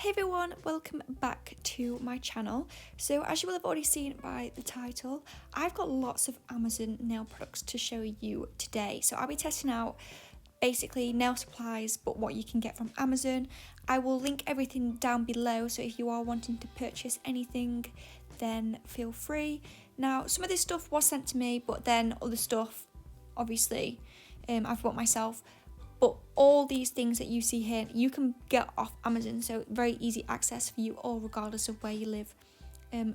Hey everyone, welcome back to my channel. So as you will have already seen by the title, I've got lots of Amazon nail products to show you today. So I'll be testing out basically nail supplies, but what you can get from Amazon. I will link everything down below, so if you are wanting to purchase anything, then feel free. Now, some of this stuff was sent to me, but then other stuff, obviously, I've bought myself. But all these things that you see here, you can get off Amazon, so very easy access for you all, regardless of where you live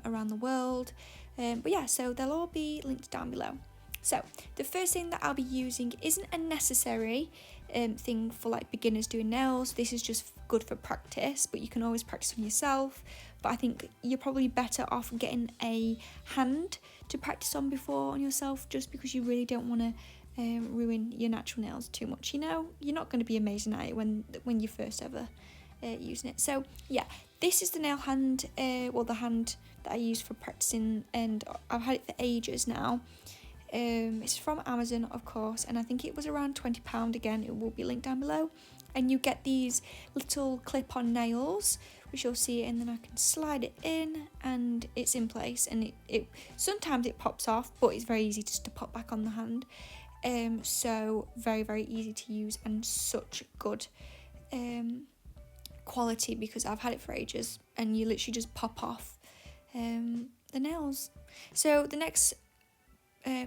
around the world. But yeah, so they'll all be linked down below. So the first thing that I'll be using isn't a necessary thing for like beginners doing nails. This is just good for practice, but you can always practice on yourself. But I think you're probably better off getting a hand to practice on before on yourself, just because you really don't want to ruin your natural nails too much. You know, you're not going to be amazing at it when you're first ever using it. So yeah, this is the nail hand, the hand that I use for practicing, and I've had it for ages now. It's from Amazon, of course, and I think it was around £20. Again, it will be linked down below. And you get these little clip-on nails, which you'll see, and then I can slide it in and it's in place, and it sometimes it pops off, but it's very easy just to pop back on the hand. So very easy to use, and such good quality, because I've had it for ages, and you literally just pop off the nails. So the next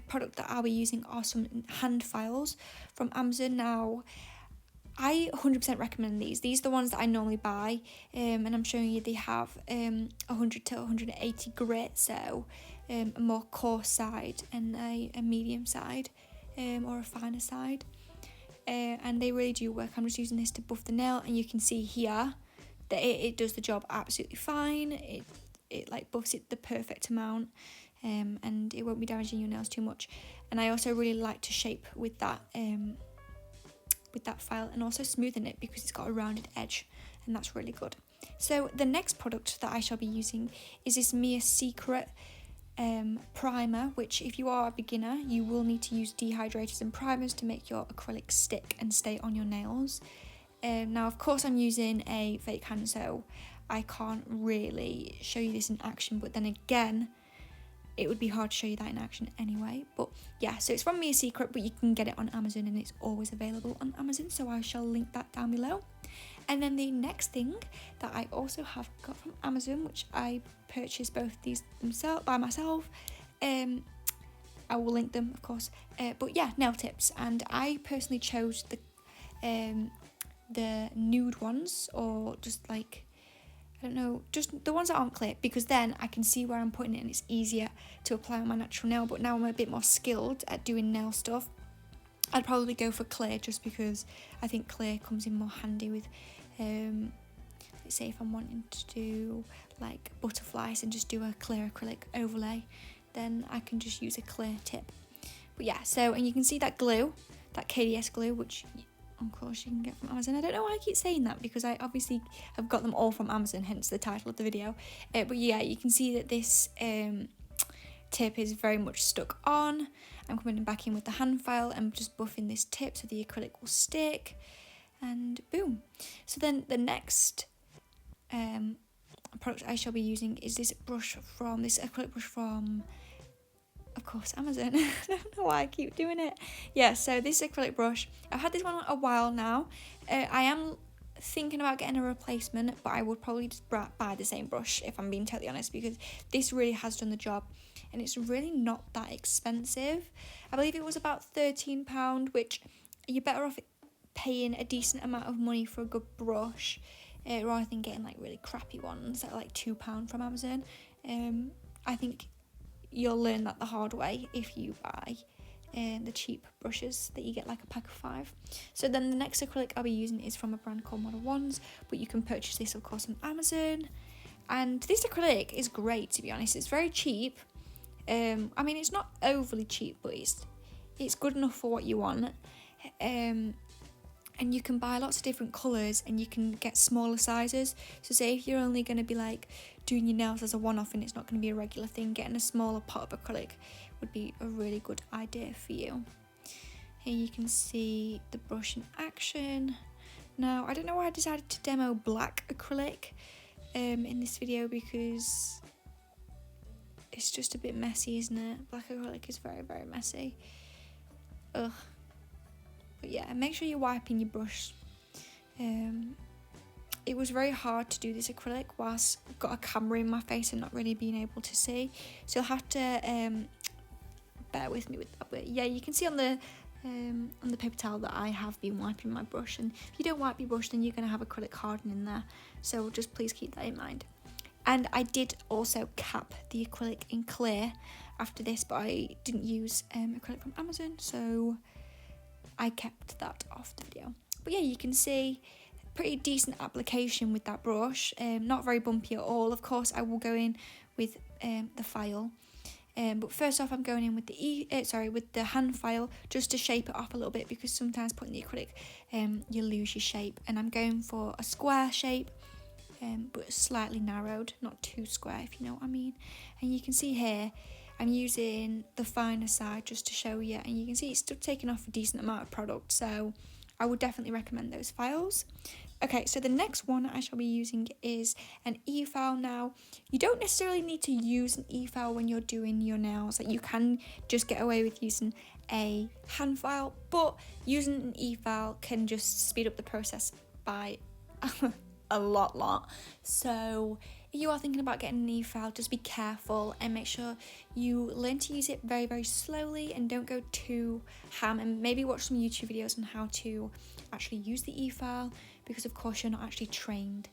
product that I'll be using are some hand files from Amazon. Now, I 100% recommend these. These are the ones that I normally buy, and I'm showing you they have 100 to 180 grit, so a more coarse side and a medium side. Or a finer side, and they really do work. I'm just using this to buff the nail, and you can see here that it does the job absolutely fine. It like buffs it the perfect amount, and it won't be damaging your nails too much. And I also really like to shape with that file, and also smoothen it because it's got a rounded edge, and that's really good. So the next product that I shall be using is this Mia Secret primer, which if you are a beginner, you will need to use dehydrators and primers to make your acrylic stick and stay on your nails. Now, of course, I'm using a fake hand, so I can't really show you this in action, but then again, it would be hard to show you that in action anyway. But yeah, so it's from Mia Secret, but you can get it on Amazon, and it's always available on Amazon, so I shall link that down below. And then the next thing that I also have got from Amazon, which I purchased both these by myself, I will link them, of course. But yeah, nail tips, and I personally chose the nude ones, or just like, I don't know, just the ones that aren't clear, because then I can see where I'm putting it and it's easier to apply on my natural nail. But now I'm a bit more skilled at doing nail stuff, I'd probably go for clear, just because I think clear comes in more handy with, let's say if I'm wanting to do like butterflies and just do a clear acrylic overlay, then I can just use a clear tip. But yeah, so, and you can see that glue, that KDS glue, which of course you can get from Amazon. I don't know why I keep saying that, because I obviously have got them all from Amazon, hence the title of the video. But yeah, you can see that this tip is very much stuck on. I'm coming back in with the hand file and just buffing this tip so the acrylic will stick, and boom. So then the next product I shall be using is this acrylic brush from, of course, Amazon. I don't know why I keep doing it. Yeah, so this acrylic brush, I've had this one a while now. I am thinking about getting a replacement, but I would probably just buy the same brush, if I'm being totally honest, because this really has done the job, and it's really not that expensive. I believe it was about £13, which you're better off paying a decent amount of money for a good brush, rather than getting like really crappy ones that are like £2 from Amazon. I think you'll learn that the hard way if you buy the cheap brushes that you get like a pack of 5. So then the next acrylic I'll be using is from a brand called Model Ones, but you can purchase this, of course, on Amazon. And this acrylic is great, to be honest. It's very cheap. I mean, it's not overly cheap, but it's good enough for what you want. And you can buy lots of different colours, and you can get smaller sizes. So say if you're only going to be like doing your nails as a one-off and it's not going to be a regular thing, getting a smaller pot of acrylic would be a really good idea for you. Here you can see the brush in action. Now, I don't know why I decided to demo black acrylic in this video, because it's just a bit messy, isn't it? Black acrylic is very, very messy. Ugh. But yeah, make sure you're wiping your brush. It was very hard to do this acrylic whilst I've got a camera in my face and not really being able to see. So you'll have to bear with me with that. But yeah, you can see on the paper towel that I have been wiping my brush, and if you don't wipe your brush, then you're going to have acrylic hardening in there, so just please keep that in mind. And I did also cap the acrylic in clear after this, but I didn't use acrylic from Amazon, so I kept that off the video. But yeah, you can see pretty decent application with that brush, not very bumpy at all. Of course I will go in with the file. But first off, I'm going in with the hand file, just to shape it off a little bit, because sometimes putting the acrylic, you lose your shape. And I'm going for a square shape, but slightly narrowed, not too square, if you know what I mean. And you can see here, I'm using the finer side just to show you, and you can see it's still taking off a decent amount of product, so I would definitely recommend those files. Okay, so the next one I shall be using is an e-file. Now, you don't necessarily need to use an e-file when you're doing your nails. Like, you can just get away with using a hand file, but using an e-file can just speed up the process by a lot. So if you are thinking about getting an e-file, just be careful and make sure you learn to use it very, very slowly and don't go too ham, and maybe watch some YouTube videos on how to actually use the e-file, because of course you're not actually trained,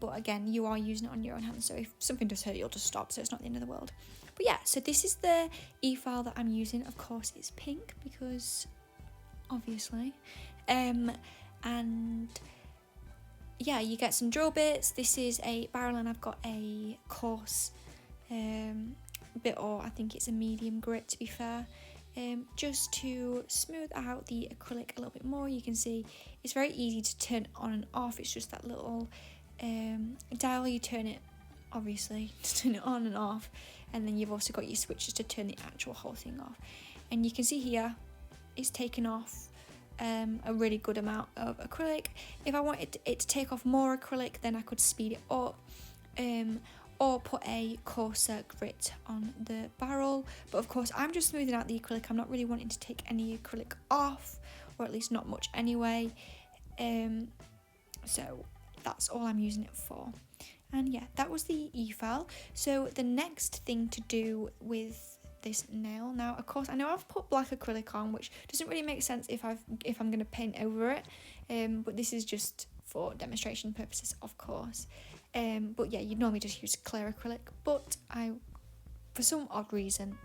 but again, you are using it on your own hands, so if something does hurt, you'll just stop, so it's not the end of the world. But yeah, so this is the e-file that I'm using. Of course it's pink, because obviously, and yeah, you get some drill bits. This is a barrel, and I've got a coarse bit, or I think it's a medium grit, to be fair, just to smooth out the acrylic a little bit more. You can see it's very easy to turn on and off. It's just that little dial. You turn it, obviously, to turn it on and off, and then you've also got your switches to turn the actual whole thing off. And you can see here it's taken off a really good amount of acrylic. If I wanted it to take off more acrylic, then I could speed it up, or put a coarser grit on the barrel. But of course, I'm just smoothing out the acrylic. I'm not really wanting to take any acrylic off, or at least not much anyway. So that's all I'm using it for. And yeah, that was the e-file. So the next thing to do with this nail, now of course I know I've put black acrylic on, which doesn't really make sense if I'm going to paint over it, but this is just for demonstration purposes, of course. But yeah, you'd normally just use clear acrylic, but for some odd reason,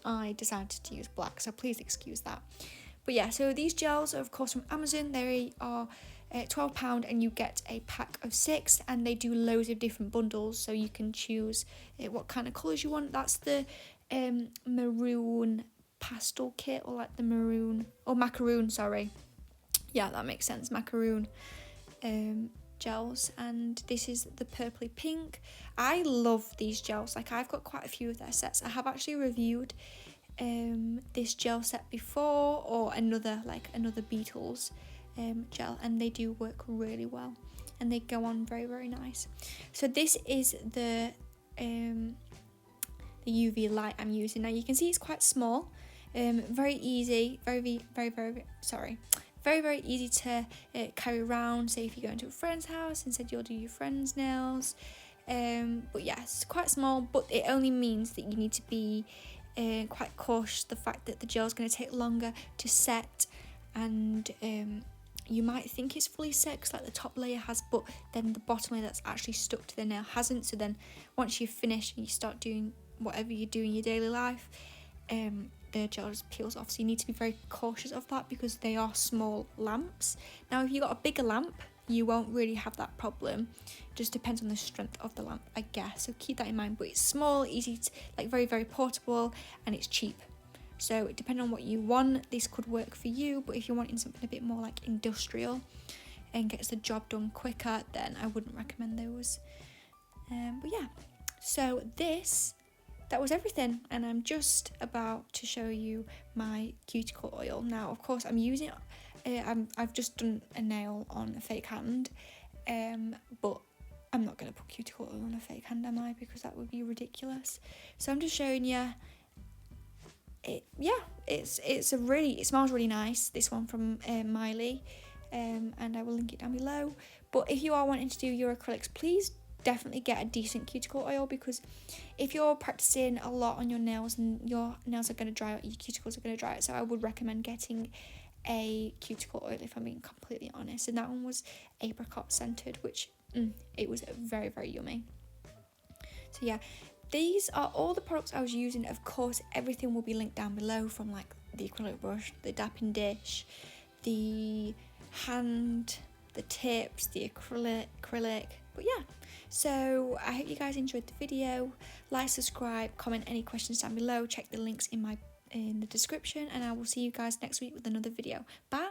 I decided to use black, so please excuse that. But yeah, so these gels are of course from Amazon. They are £12, and you get a pack of 6, and they do loads of different bundles, so you can choose what kind of colours you want. That's the maroon pastel kit, or like the maroon, or macaroon, sorry. Yeah, that makes sense, macaroon gels, and this is the purpley pink. I love these gels. Like, I've got quite a few of their sets. I have actually reviewed this gel set before, or another Beetles gel, and they do work really well, and they go on very, very nice. So this is the UV light I'm using. Now you can see it's quite small, very easy, very easy to carry around. Say if you go into a friend's house and said you'll do your friend's nails, but yeah, it's quite small, but it only means that you need to be quite cautious. The fact that the gel is going to take longer to set, and you might think it's fully set because like the top layer has, but then the bottom layer that's actually stuck to the nail hasn't. So then once you've finished and you start doing whatever you do in your daily life, the gel just peels off. So you need to be very cautious of that, because they are small lamps. Now if you've got a bigger lamp, you won't really have that problem. Just depends on the strength of the lamp, I guess, so keep that in mind. But it's small, easy to, like, very, very portable, and it's cheap. So depending on what you want, this could work for you. But if you're wanting something a bit more like industrial and gets the job done quicker, then I wouldn't recommend those. But yeah, so that was everything, and I'm just about to show you my cuticle oil. Now of course I'm using I've just done a nail on a fake hand, but I'm not going to put cuticle oil on a fake hand, am I? Because that would be ridiculous. So I'm just showing you. It smells really nice. This one from Miley, and I will link it down below. But if you are wanting to do your acrylics, please definitely get a decent cuticle oil, because if you're practicing a lot on your nails and your nails are going to dry out, your cuticles are going to dry out. So I would recommend getting a cuticle oil, if I'm being completely honest. And that one was apricot scented, which it was very, very yummy. So yeah, these are all the products I was using. Of course, everything will be linked down below, from like the acrylic brush, the dapping dish, the hand, the tips, the acrylic. But yeah, so I hope you guys enjoyed the video. Like, subscribe, comment any questions down below, check the links in the description, and I will see you guys next week with another video. Bye.